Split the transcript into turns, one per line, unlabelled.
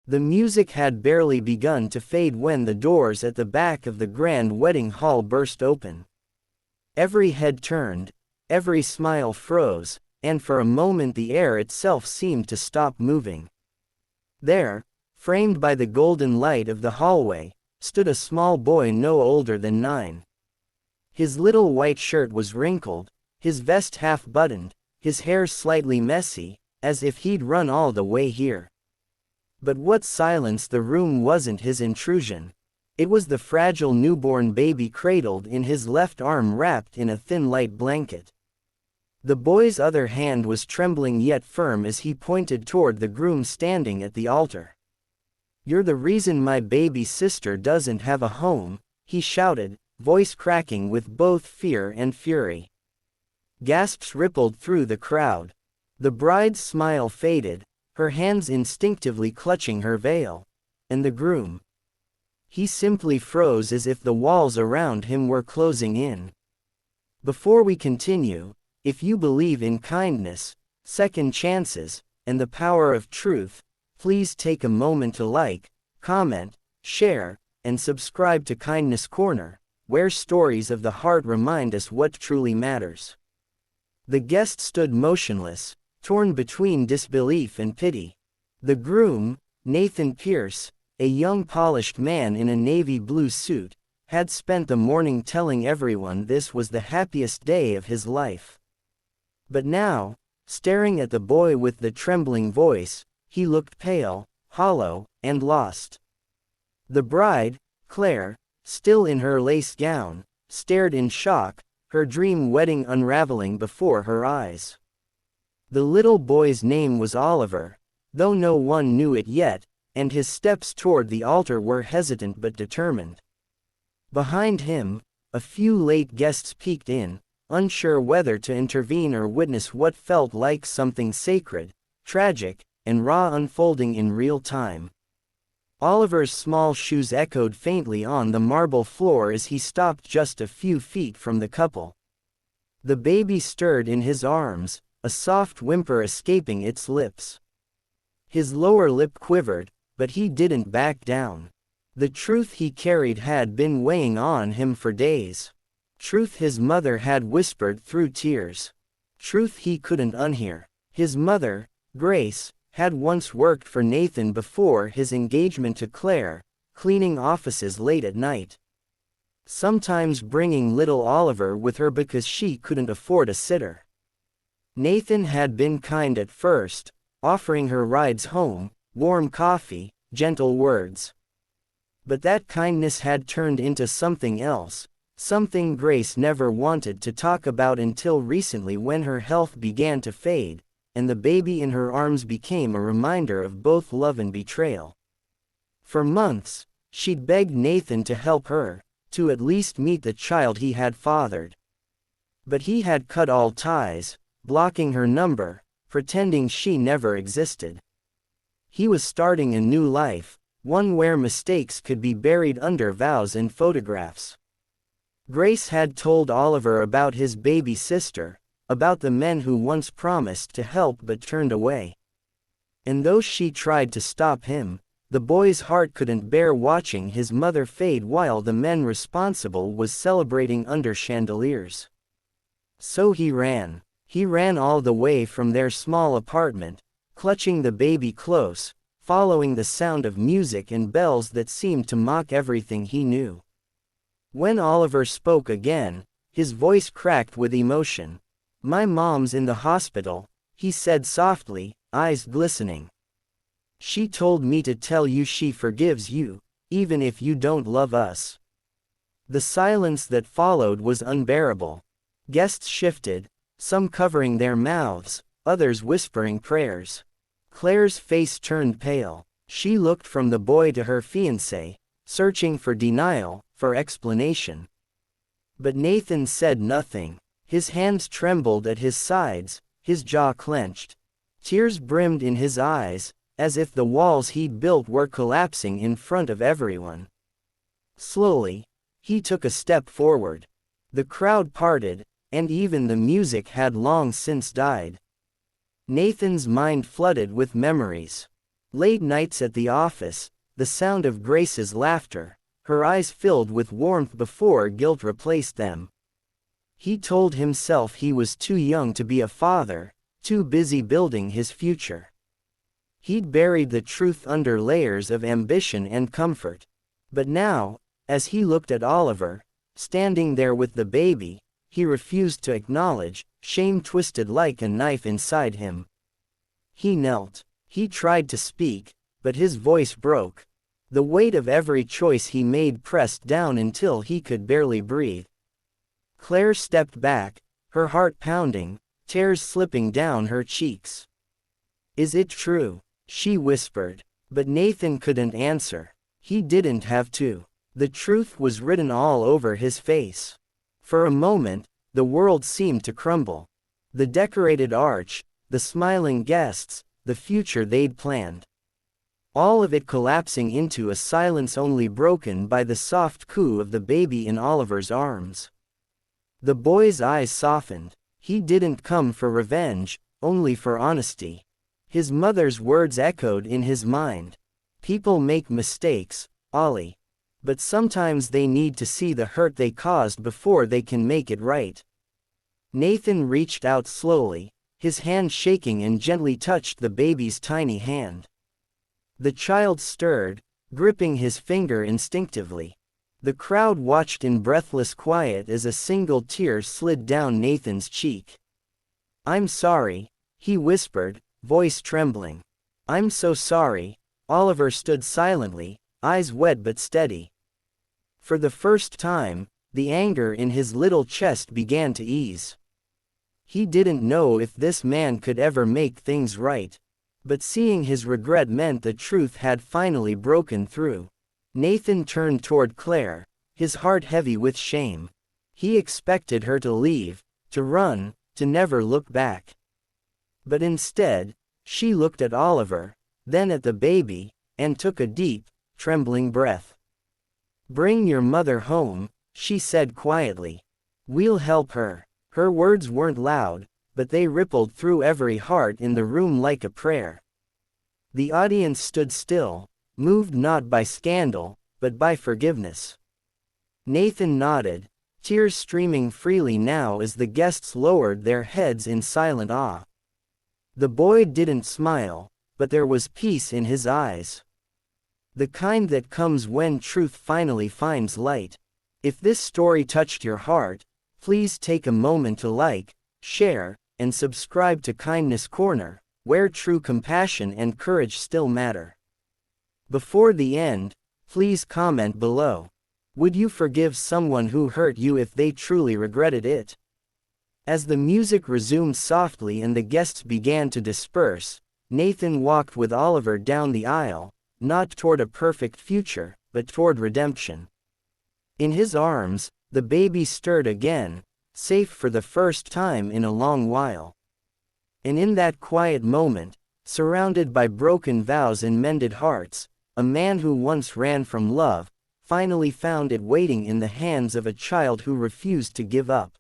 The music had barely begun to fade when the doors at the back of the grand wedding hall burst open. Every head turned, every smile froze, and for a moment the air itself seemed to stop moving. There, framed by the golden light of the hallway, stood a small boy no older than 9. His little white shirt was wrinkled, his vest half-buttoned, his hair slightly messy, as if he'd run all the way here. But what silenced the room wasn't his intrusion. It was the fragile newborn baby cradled in his left arm wrapped in a thin light blanket. The boy's other hand was trembling yet firm as he pointed toward the groom standing at the altar. "You're the reason my baby sister doesn't have a home," he shouted, voice cracking with both fear and fury. Gasps rippled through the crowd. The bride's smile faded, her hands instinctively clutching her veil. And the groom? He simply froze as if the walls around him were closing in. Before we continue, if you believe in kindness, second chances, and the power of truth, please take a moment to like, comment, share, and subscribe to Kindness Corner, where stories of the heart remind us what truly matters. The guest stood motionless, torn between disbelief and pity. The groom, Nathan Pierce, a young polished man in a navy blue suit, had spent the morning telling everyone this was the happiest day of his life. But now, staring at the boy with the trembling voice, he looked pale, hollow, and lost. The bride, Claire, still in her lace gown, stared in shock, her dream wedding unraveling before her eyes. The little boy's name was Oliver, though no one knew it yet, and his steps toward the altar were hesitant but determined. Behind him, a few late guests peeked in, unsure whether to intervene or witness what felt like something sacred, tragic, and raw unfolding in real time. Oliver's small shoes echoed faintly on the marble floor as he stopped just a few feet from the couple. The baby stirred in his arms, a soft whimper escaping its lips. His lower lip quivered, but he didn't back down. The truth he carried had been weighing on him for days. Truth his mother had whispered through tears. Truth he couldn't unhear. His mother, Grace, had once worked for Nathan before his engagement to Claire, cleaning offices late at night. Sometimes bringing little Oliver with her because she couldn't afford a sitter. Nathan had been kind at first, offering her rides home, warm coffee, gentle words. But that kindness had turned into something else, something Grace never wanted to talk about until recently when her health began to fade, and the baby in her arms became a reminder of both love and betrayal. For months, she'd begged Nathan to help her, to at least meet the child he had fathered. But he had cut all ties, blocking her number, pretending she never existed. He was starting a new life, one where mistakes could be buried under vows and photographs. Grace had told Oliver about his baby sister, about the men who once promised to help but turned away. And though she tried to stop him, the boy's heart couldn't bear watching his mother fade while the men responsible was celebrating under chandeliers. So he ran. He ran all the way from their small apartment, clutching the baby close, following the sound of music and bells that seemed to mock everything he knew. When Oliver spoke again, his voice cracked with emotion. "My mom's in the hospital," he said softly, eyes glistening. "She told me to tell you she forgives you, even if you don't love us." The silence that followed was unbearable. Guests shifted, some covering their mouths, others whispering prayers. Claire's face turned pale. She looked from the boy to her fiancé, searching for denial, for explanation. But Nathan said nothing. His hands trembled at his sides, his jaw clenched. Tears brimmed in his eyes, as if the walls he'd built were collapsing in front of everyone. Slowly, he took a step forward. The crowd parted, and even the music had long since died. Nathan's mind flooded with memories. Late nights at the office, the sound of Grace's laughter, her eyes filled with warmth before guilt replaced them. He told himself he was too young to be a father, too busy building his future. He'd buried the truth under layers of ambition and comfort. But now, as he looked at Oliver, standing there with the baby, he refused to acknowledge, shame twisted like a knife inside him. He knelt. He tried to speak, but his voice broke. The weight of every choice he made pressed down until he could barely breathe. Claire stepped back, her heart pounding, tears slipping down her cheeks. "Is it true?" she whispered. But Nathan couldn't answer. He didn't have to. The truth was written all over his face. For a moment, the world seemed to crumble. The decorated arch, the smiling guests, the future they'd planned. All of it collapsing into a silence only broken by the soft coo of the baby in Oliver's arms. The boy's eyes softened. He didn't come for revenge, only for honesty. His mother's words echoed in his mind. "People make mistakes, Ollie. But sometimes they need to see the hurt they caused before they can make it right." Nathan reached out slowly, his hand shaking, and gently touched the baby's tiny hand. The child stirred, gripping his finger instinctively. The crowd watched in breathless quiet as a single tear slid down Nathan's cheek. "I'm sorry," he whispered, voice trembling. "I'm so sorry." Oliver stood silently, eyes wet but steady. For the first time, the anger in his little chest began to ease. He didn't know if this man could ever make things right. But seeing his regret meant the truth had finally broken through. Nathan turned toward Claire, his heart heavy with shame. He expected her to leave, to run, to never look back. But instead, she looked at Oliver, then at the baby, and took a deep, trembling breath. "Bring your mother home," she said quietly. "We'll help her." Her words weren't loud, but they rippled through every heart in the room like a prayer. The audience stood still, moved not by scandal, but by forgiveness. Nathan nodded, tears streaming freely now as the guests lowered their heads in silent awe. The boy didn't smile, but there was peace in his eyes. The kind that comes when truth finally finds light. If this story touched your heart, please take a moment to like, share, and subscribe to Kindness Corner, where true compassion and courage still matter. Before the end, please comment below. Would you forgive someone who hurt you if they truly regretted it? As the music resumed softly and the guests began to disperse, Nathan walked with Oliver down the aisle, not toward a perfect future, but toward redemption. In his arms, the baby stirred again, safe for the first time in a long while. And in that quiet moment, surrounded by broken vows and mended hearts, a man who once ran from love, finally found it waiting in the hands of a child who refused to give up.